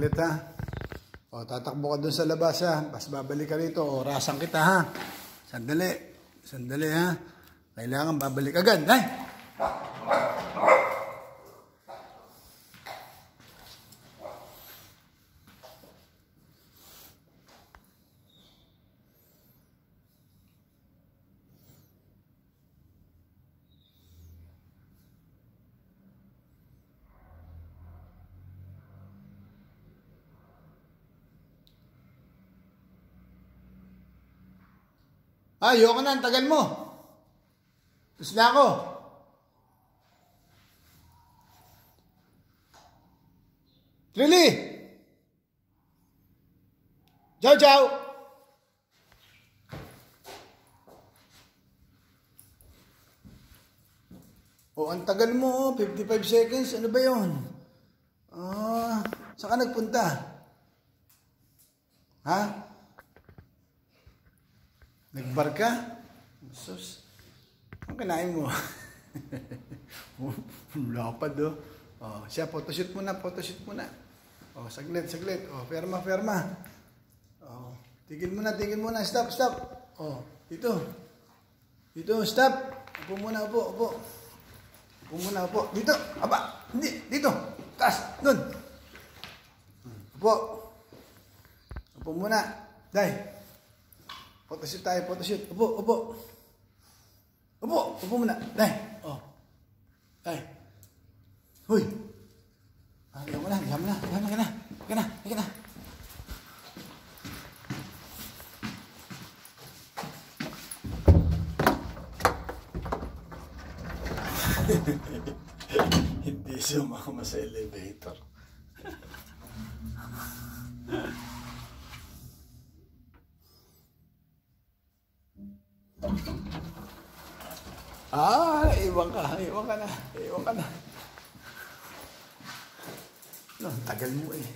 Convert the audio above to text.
saglit ha. O, tatakbo ka dun sa labas ha. Bas babalik ka rito. Orasan kita ha. Sandali. Sandali ha. Kailangan babalik agad. Ay! Ayoko na, ang tagal mo. Tapos na ako. Really? Ciao, ciao. Oh, ang tagal mo, 55 seconds. Ano ba yun? Saan ka nagpunta? Ha? Nagbar ka? Sus. Ang kinain mo? Lapad oh. Oh, siya, photoshoot muna, photoshoot muna. Oh, saglit, saglit. Oh, ferma, ferma. Oh, tigil muna, stop, stop. Oh, dito. Dito, stop. Upo muna, upo, upo. Upo muna, upo. Dito, aba, hindi, dito. Taas, dun. Upo. Upo muna. Dai. Photoshoot tayo, photoshoot. Upo, upo. Upo, upo muna. Dai. Oh. Dai. Huy. Diyan na. Ka na. Hindi sumama sa elevator. Iwan ka na. No, tagal mo eh.